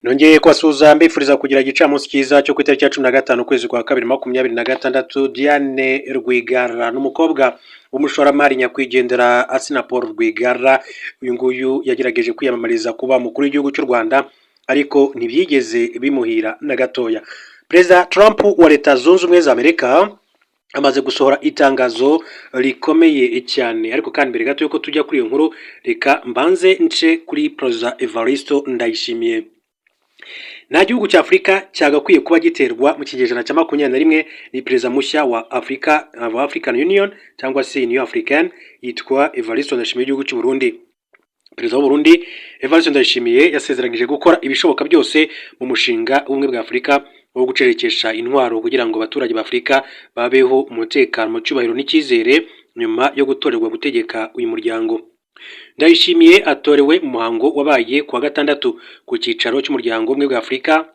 Nongeye kubasuhuza mbifuriza kugira igicamunsi cyiza cyo ku itariki ya 15 ukwezi kwa 2026. Diane Rwigara n'umukobwa w'umushoramari nyakwigendera Assinapol Paul Rwigara, uyu nguyu yagerageje kwiyamamariza kuba umukuru w'igihugu cy'u Rwanda ariko ntibyigeze bimuhira na gatoya. Perezida Trump wa Leta Zunze Ubumwe za Amerika amaze gusohora itangazo rikomeye cyane, ariko kandi mbere gato yuko tujya kuri iyo nkuru reka mbanze nce kuri Perezida Evariste Ndayishimiye. Nta gihugu cya Afurika cyagakwiye kuba giterwa mu kinyejana cya 21 ni perezida mushya wa African Union cyangwa se Union Africaine yitwa Evariste Ndayishimiye w'igihugu cy'u Burundi. Perezida w'u Burundi Evariste Ndayishimiye yasezeranyije gukora ibishoboka byose mu mushinga w'ubumwe bwa Afurika wo gucerekesha intwaro kugira ngo abaturage b'Afurika babeho umutekano mu cyubahiro n'icyizere nyuma yo gutorerwa gutegeka uyu muryango. Ndayishimiye atorewe mu muhango wabaye kuwa gatandatu ku cyicaro cy'umuryango umwe bwa Afurika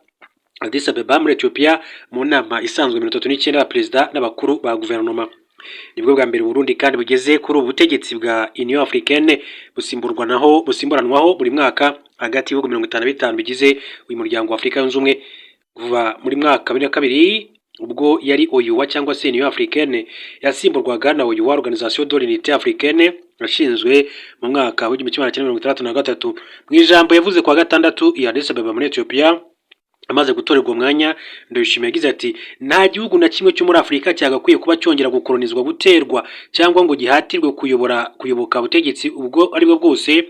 Addis Ababa muri Ethiopia mu nama isanzwe 39 y'abaperezida n'abakuru ba guverinoma. Nibwo bwa mbere Burundi kandi bugeze kuri ubutegetsi bwa Union Africaine busimburanwaho buri mwaka hagati y'ibihugu 55 bigize uyu muryango wa Afurika yunze ubumwe kuva muri mwaka 2002 ubwo yari OUA cyangwa se Union Africaine yasimburwaga na OUA Organisation de l'Unité Africaine yashinzwe mu mwaka wa 1963. Mu ijambo yavuze kwa gatandatu i Addis Ababa muri Ethiopia amaze gutorerwa umwanya, Ndayishimiye yagize ati nta gihugu na kimwe cyo muri Afurika cyagakwiye kuba cyongera gukolonizwa, guterwa cyangwa ngo gihatirwe kuyoboka ubutegetsi ubwo ari bwo bwose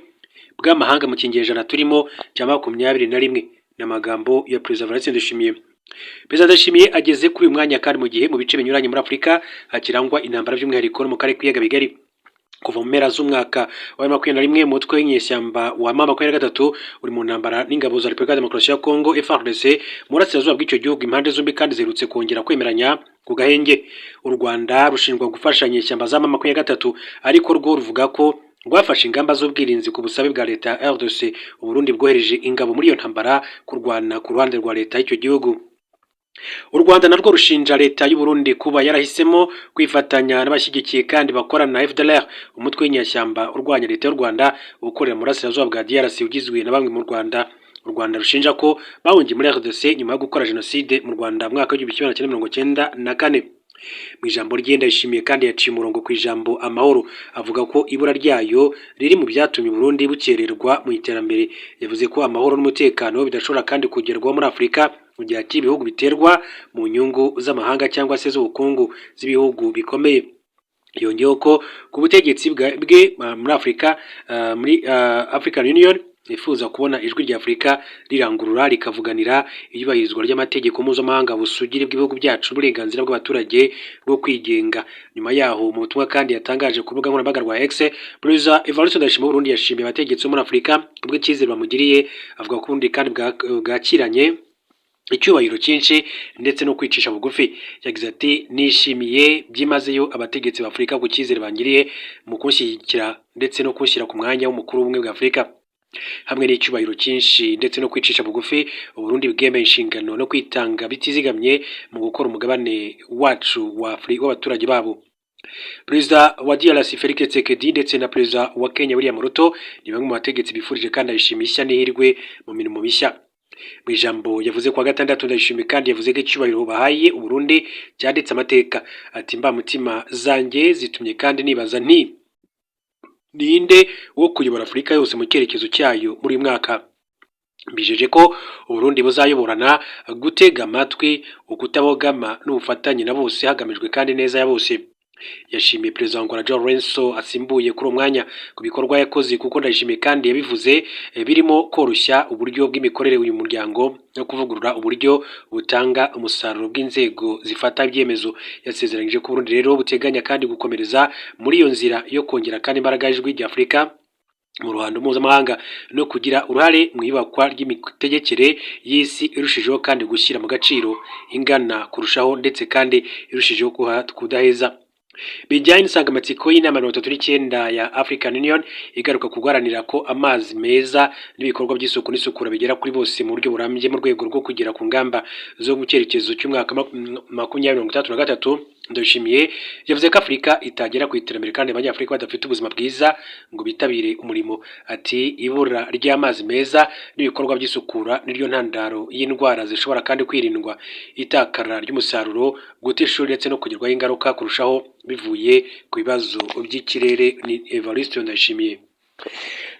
bw'amahanga mu kinyejana turimo cya 21. N'amagambo ya Perezida Evariste Ndayishimiye. Perezida Ndayishimiye ageze kuri uyu mwanya kandi mu gihe mu bice binyuranye muri Afurika hakirangwa intambara by'umwihariko mu karere k'ibiyaga bigari. Kuva mu mpera z'umwaka wa 2021 umutwe w'inyeshyamba wa M23 uri mu ntambara n'ingabo za Repubulika ya Demokarasi ya Kongo FARDC mu burasirazuba bw'icyo gihugu. Impande zombi kandi zirutse kongera kwemeranya ku gahenge. U Rwanda rushinjwa gufasha inyeshyamba za M23 ariko rwo ruvuga ko rwafashe ingamba z'ubwirinzi ku busabe bwa leta ya RDC. U Burundi bwohereje ingabo muri iyo ntambara kurwana ku ruhande rwa leta y'icyo gihugu. U Rwanda narwo rushinja leta y'u Burundi kuba yarahisemo kwifatanya n'abashyigikiye kandi bakorana na FDLR, umutwe w'inyeshyamba urwanya leta y'u Rwanda ukorera mu burasirazuba bwa DRC ugizwe na bamwe mu Rwanda. U Rwanda rushinja ko bahungiye muri RDC nyuma yo gukora jenoside mu Rwanda mu mwaka wa 1994. Mu ijambo rye Ndayishimiye kandi yaciye umurongo ku ijambo amahoro, avuga ko ibura ryayo riri mu byatumye Burundi bukererwa mu iterambere. Yavuze ko amahoro n'umutekano bidashobora kandi kugerwaho muri Afurika mu gihe ibihugu biterwa mu nyungu z'amahanga cyangwa se z'ubukungu z'ibihugu bikomeye. Yongeyeho ko ku butegetsi bwe muri Afurika muri African Union yifuza kubona ijwi rya Afurika rirangurura rikavuganira iyubahirizwa ry'amategeko mpuzamahanga, busugire bw'ibihugu byacu, uburenganzira bw'abaturage bwo kwigenga. Nyuma yaho mu butumwa kandi yatangaje ku rubuga nkoranyambaga rwa X, Perezida Evariste Ndayishimiye w'u Burundi yashimiye abategetsi bo muri Afurika kubw'icyizere bamugiriye, avuga ko ubundi kandi bwakiranye icyubahiro cyinshi ndetse no kwicisha bugufi. Yagize ati nishimiye byimazeyo abategetsi ba Afurika ku cyizere bangiriye mu kunshyigikira ndetse no kunshyira ku mwanya w'umukuru w'ubumwe bwa Afurika. Hamwe n'icyubahiro cyinshi ndetse no kwicisha bugufi, u Burundi bwemeye inshingano no kwitanga bitizigamye mu gukora umugabane wacu wa Afurika w'abaturage babo. Perezida wa DRC Felix Tshisekedi ndetse na Perezida wa Kenya William Ruto ni bamwe mu bategetsi bifurije kandi ayishimisha n'ihirwe mu mirimo mishya. Mu ijambo yavuze kwa gatandatu Ndayishimiye kandi yavuze ko icyubahiro bahaye u Burundi cyanditse amateka. Ati mbamutima zanjye zitumye kandi nibaza nti ninde wo kuyobora Afurika yose mu cyerekezo cyayo muri uyu mwaka. Mbijeje ko u Burundi buzayoborana gutega amatwi, ukutabogama n'ubufatanye na bose hagamijwe kandi neza ya bose. Yashimiye Perezida Angola João Lourenço asimbuye kuri umwanya ku bikorwa yakoze, kuko Ndayishimiye kandi yabivuze birimo koroshya uburyo bw'imikorere uyu muryango no kuvugurura uburyo butanga umusaruro bw'inzego zifata ibyemezo. Yasezeranyije ko Burundi rero buteganya kandi gukomereza muri iyo nzira yo kongera kandi imbaraga ijwi rya Afurika mu ruhando mpuzamahanga no kugira uruhare mu ibakwa ry'imitegekere y'isi irushijeho kandi gushyira mu gaciro ingana kurushaho ndetse kandi irushijeho kudaheza. Bijyanye n'insangamatsiko y'inama 39 ya African Union igaruka kuguharanira ko amazi meza n'ibikorwa by'isuku n'isukura bigera kuri bose mu buryo burambye mu rwego rwo kugera ku ngamba zo mu cyerekezo cy'umwaka 2033. Ndayishimiye yavuze ko Afurika itagera ku iterambere kandi abanyafurika badafite ubuzima bwiza ngo bitabire umurimo. Ati ibura ry'amazi meza n'ibikorwa by'isukura niryo ntandaro y'indwara zishobora kandi kwirindwa, itakara ry'umusaruro, guta ishuri ndetse no kugirwaho ingaruka kurushaho bivuye ku bibazo by'ikirere. Ni Evariste Ndayishimiye.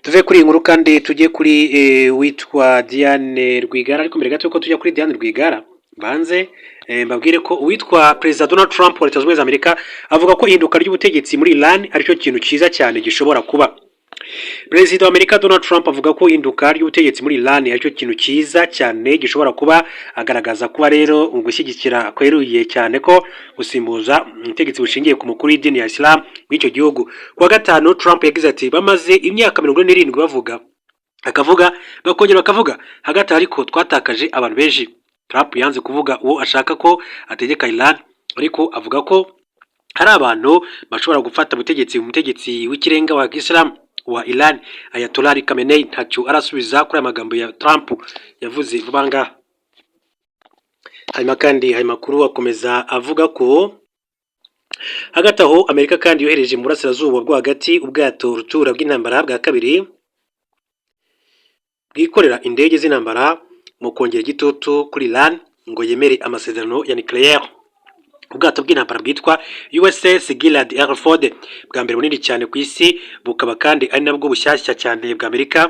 Tuve kuri iyi nkuru kandi tujye kuri witwa Diane Rwigara, ariko mbere gato ko tujya kuri Diane Rwigara banze mbabwire ko uwitwa Perezida Donald Trump wa Leta Zunze Ubumwe za Amerika avuga ko ihinduka ry'ubutegetsi muri Iran aricyo kintu cyiza cyane gishobora kuba. Perezida wa Amerika Donald Trump avuga ko ihinduka ry'ubutegetsi muri Iran aricyo kintu cyiza cyane gishobora kuba, agaragaza kuba rero ugushyigikira kweruye cyane ko gusimbuza ubutegetsi bushingiye ku mukuru w'idini ya Islam w'icyo gihugu. Kuwa gatanu Trump yagize ati bamaze imyaka 47 bavuga akavuga bakongera bakavuga hagati ariko twatakaje abantu benshi. Trump yanze kuvuga uwo ashaka ko ategeka Iran, ariko avuga ko hari abantu bashobora gufata umutegetsi w'ikirenga wa Islam wa Iran Ayatollah Ali Khamenei. Ntacyo arasubiza kuri amagambo ya Trump yavuze vuba ngaha. Hanyuma kandi hari makuru akomeza avuga ko hagati aho Amerika kandi yohereje mu burasirazuba bwo hagati ubwato rutura bw'intambara bwa kabiri bwikorera indege z'intambara mu kongera igitutu kuri Iran ngo yemere amasezerano ya nucleaire. Ubwato bw'intambara bwitwa USS Gillard R. Ford, bwa mbere bunini cyane ku isi, bukaba kandi ari nabwo bushyashya cyane bwa Amerika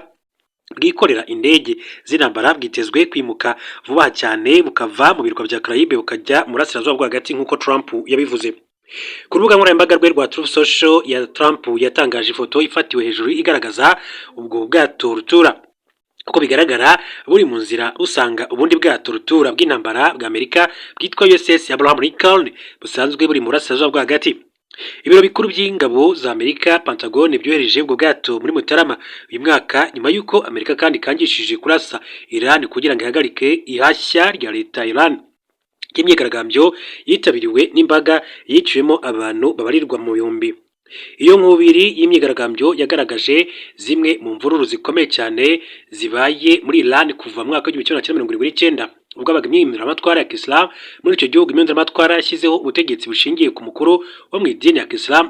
bwikorera indege z'intambara, bwitezwe kwimuka vuba cyane bukava mu birwa bya Caraïbe bukajya mu burasirazuba bwo hagati nk'uko Trump yabivuze. Ku rubuga nkoranyambaga rwe rwa Truth Social ya Trump yatangaje ifoto ifatiwe hejuru igaragaza ubwo bwato rutura. Uko bigaragara buri mu nzira usanga ubundi bwato rutura bw'intambara bwa Amerika bwitwa USS Abraham Lincoln busanzwe buri mu burasirazuba bwo hagati. Ibiro bikuru by'ingabo za Amerika Pentagon byohereje ubwo bwato muri Mutarama uyu mwaka, nyuma y'uko Amerika kandi kangishije kurasa Iran kugira ngo ihagarike ihashya rya leta Iran. Imyigaragambyo yitabiriwe n'imbaga yiciwemo abantu babarirwa mu bihumbi. Iyo nkubiri y'imyigaragambyo yagaragaje zimwe mu mvururu zikomeye cyane zibaye muri Iran kuva mu mwaka w'1979 ubwo abaga imyimuramatwara ya Islam muri icyo gihugu. Imyimuramatwara yashyizeho ubutegetsi bushingiye ku mukuru wo mu idini ya Islam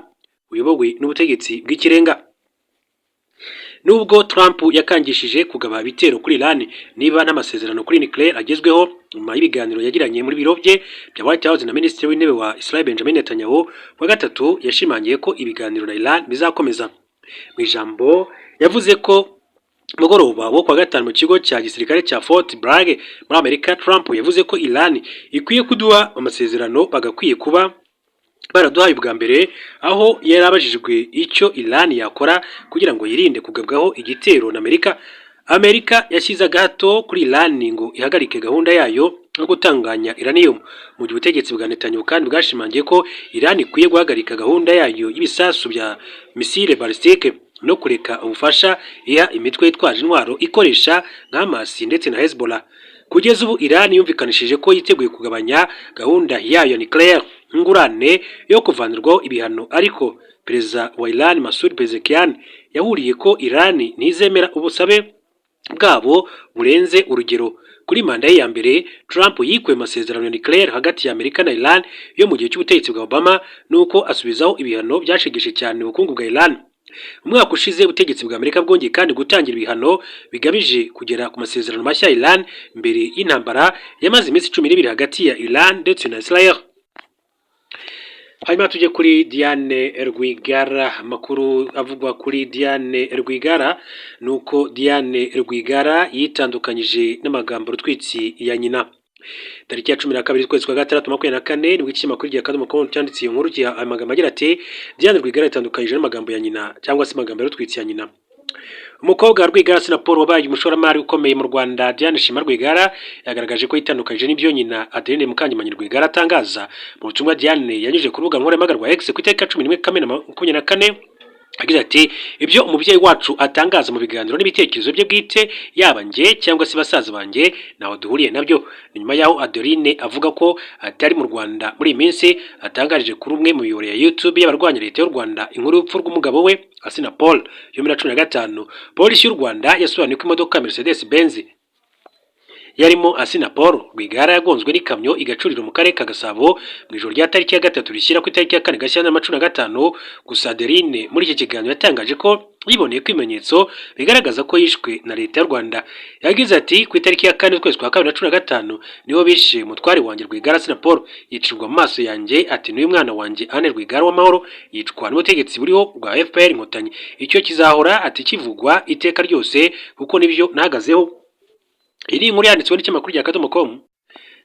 uyobowe n'ubutegetsi bw'ikirenga. Nubwo Trump yakangishije kugaba ibitero kuri Iran niba n'amasezerano kuri nucleaire agezweho, nyuma y'ibiganiro yagiranye muri biro bye bya White House na Minisitiri w'Intebe wa Israel Benjamin Netanyahu, wa gatatu yashimangiye ko ibiganiro na Iran bizakomeza. Mu ijambo yavuze ko mugoroba wo kwa gatanu mu kigo cya gisirikare cya Fort Bragg muri Amerika, Trump yavuze ko Iran ikwiye kuduha amasezerano bagakwiye kuba baraduhaye ubwa mbere, aho yarabajijwe icyo Iran yakora kugira ngo yirinde kugabwaho igitero na Amerika. Amerika yashyize agahato kuri Iran ngo ihagarike gahunda yayo no gutanganya uranium, mu gihe ubutegetsi bwa Netanyahu kandi bwashimangiye ko Iran ikwiye guhagarika gahunda yayo y'ibisasu bya misile balistike no kureka ubufasha iha imitwe yitwaje intwaro ikoresha nka Hamas ndetse na Hezbollah. Kugeza ubu Iran yumvikanishije ko yiteguye kugabanya gahunda yayo ya nucleaire ngurane yo kuvanirwaho ibihano, ariko perezida wa Iran Masoud Pezeshkian yahuriye ko Iran ntizemera ubusabe bwabo burenze urugero. Kuri manda ye ya mbere, Trump yikuye amasezerano ya nucleaire hagati ya Amerika na Iran yo mu gihe cy'ubutegetsi bwa Obama, nuko asubizaho ibihano byashegeshe cyane ubukungu bwa Iran. Umwaka ushize ubutegetsi bwa Amerika bwongeye kandi gutangira ibihano bigamije kugera ku masezerano mashya ya Iran mbere y'intambara yamaze iminsi 12 hagati ya Iran ndetse na Israel. Hanyuma tujye kuri Diane Rwigara. Amakuru avugwa kuri Diane Rwigara nuko Diane Rwigara yitandukanyije n'amagambo rutwitsi ya nyina. Tariki ya 12 kwezi kwa gatandatu 2024 nibwo ikinyamakuru gihe Akadomo com cyanditse iyo nkuru giha amagambo agira ati Diane Rwigara yitandukanyije n'amagambo ya nyina cyangwa se amagambo rutwitsi ya nyina. Umukobwa wa Rwigara Sinaporo wabaye umushoramari ukomeye mu Rwanda, Diane Shima Rwigara yagaragaje ko yitandukanyije n'ibyo nyina Adeline Mukangemanyi Rwigara atangaza mu butumwa Diane yanyujije ku rubuga nkoranyambaga rwa X ku itariki ya 11 Kamena 2024. Agira ati ibyo umubyeyi wacu atangaza mu biganiro n'ibitekerezo bye bwite, yaba nge cyangwa se basaza banjye naho duhuriye nabyo. Nyuma yaho Adeline avuga ko atari mu Rwanda muri minsi, atangaje kuri umwe mu miyoboro ya YouTube y'abarwanya leta y'u Rwanda inkuru y'urupfu rw'umugabo we Assinapol yo muri 2015. Polisi y'u Rwanda yasobanuye ko imodoka Mercedes Benz yarimo Asina Paul Rwigara yagonzwe n'ikamyo igacurira mu karere ka Gasabo mu ijoro rya tariki ya 3 rishyira ku itariki ya 4 Gashyantare 2025. Gusa Adeline muri iki kiganiro yatangaje ko yiboneye ko ibimenyetso bigaragaza ko yishwe na leta y'u Rwanda. Yagize ati ku itariki ya 4 ukwezi kwa 2025 niho bishe mutware wanjye Rwigara Asina Paul yicirwa mu maso yanjye. Ati n'uyu mwana wanjye Anne Rwigara w'amahoro yicwa n'ubutegetsi buriho bwa FPR Inkotanyi. Icyo kizahora ati kivugwa iteka ryose kuko nibyo nahagazeho. Iri inkuru yanditswe n'ikinyamakuru rya Akadomo.com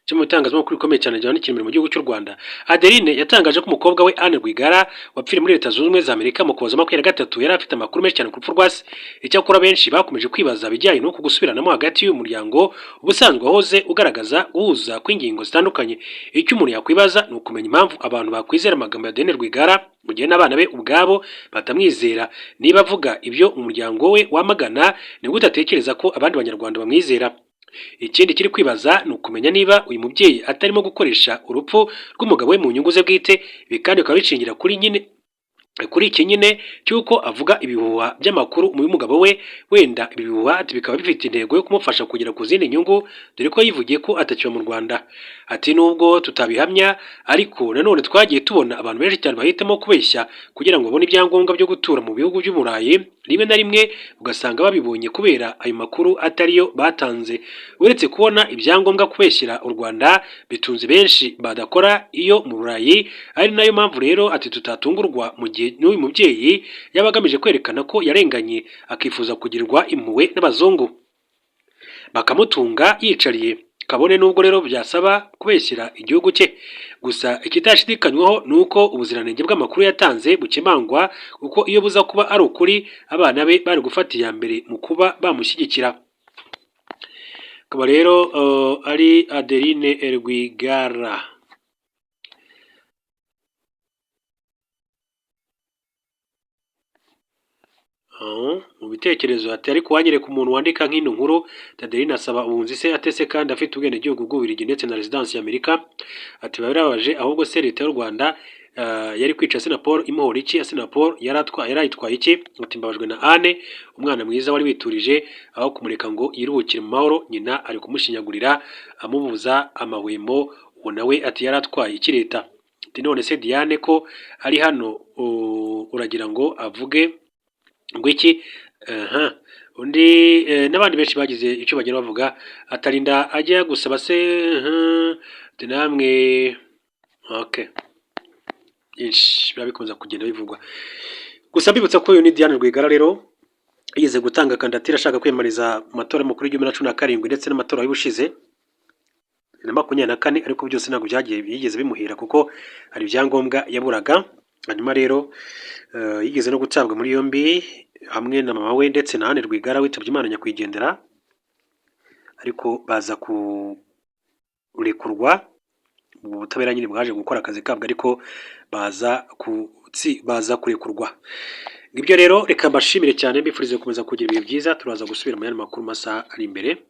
cyo mu itangazamakuru rikomeye cyane ryandikira mu gihugu cy'u Rwanda. Adeline yatangaje ko umukobwa we Anne Rwigara wapfiriye muri Leta Zunze Ubumwe za Amerika mu Kuboza 2023 yari afite amakuru menshi cyane ku rupfu rwa se. Icyakora benshi bakomeje kwibaza bijyanye no kugusubiranamo hagati y'uyu muryango ubusanzwe wahoze ugaragaza guhuza kw'ingingo zitandukanye. Icyo umuntu yakwibaza ni ukumenya impamvu abantu bakwizera amagambo ya Adeline Rwigara mu gihe n'abana be ubwabo batamwizera. Niba avuga ibyo umuryango we wamagana, ni gute atekereza ko abandi banyarwanda bamwizera? Ikindi kiri kwibaza ni ukumenya niba uyu mubyeyi atarimo gukoresha urupfu rw'umugabo we mu nyungu ze bwite. Ibi kandi bikaba bishingira kuri iki nyine cy'uko avuga ibihuha by'amakuru mu y'umugabo we. Wenda ibi bihuha bikaba bifite intego yo kumufasha kugera ku zindi nyungu, dore ko yivugiye ko atakiba mu Rwanda. Ati nubwo tutabihamya ariko nanone twagiye tubona abantu benshi cyane bahitamo kubeshya kugira ngo babone ibyangombwa byo gutura mu bihugu by'Uburayi. Rimwe na rimwe ugasanga babibonye kubera ayo makuru atariyo batanze. Uretse kubona ibyangombwa kubeshyira u Rwanda bitunze benshi badakora iyo mu Burayi. Ari nayo mpamvu rero ati tutatungurwa mu gihe n'uyu mubyeyi yaba agamije kwerekana ko yarenganye akifuza kugirirwa impuhwe n'abazungu bakamutunga yicariye. Kabone nubwo rero byasaba kubeshyira igihugu cye. Gusa ikitashidikanywaho ni uko ubuziranenge bw'amakuru yatanze bukemangwa, kuko iyo buza kuba ari ukuri abana be bari gufata iya mbere mu kuba bamushyigikira. Akaba rero ari Adeline Rwigara. Mu bitekerezo ati ariko wanyereka umuntu wandika nk'ino nkuru. Adeline asaba ubunzi se atese kandi afite ubwenegihugu bw'Ububiligi ndetse na residence y'Amerika. Ati birababaje, ahubwo se leta y'u Rwanda yari kwica Asina Paul imuhora iki? Asina Paul yarayitwaye iki? Ati mbabajwe na Anne, umwana mwiza wari witurije, aho kumureka ngo yiruhukire mu mahoro. Nyina ari kumushinyagurira amubuza amahwemo. Uwo nawe ati yaratwaye iki leta? Ati none se Diane ko ari hano uragira ngo avuge ngo iki? Undi n'abandi benshi bagize icyo bagira bavuga. Atarinda ajya gusaba se ati namwe okay byinshi biba bikunze kugenda bivugwa. Gusa mbibutsa ko uyu ni Diane Rwigara rero yigeze gutanga kandidatire ashaka kwiyamamariza amatora y'umukuru w'igihugu 2017 ndetse n'amatora y'ubushize na 2024, ariko byose ntabwo yigeze bimuhira kuko hari ibyangombwa yaburaga. Hanyuma rero yigeze no gutabwa muri yombi hamwe na mama we ndetse na Anne Rwigara witabye Imana nyakwigendera, ariko baza kurekurwa. Ubutabera nyine bwaje gukora akazi kabwo, ariko baza kurekurwa. Ngibyo rero, reka mbashimire cyane, mbifurize gukomeza kugira ibihe byiza. Turaza gusubira mu yandi makuru masaha ari imbere.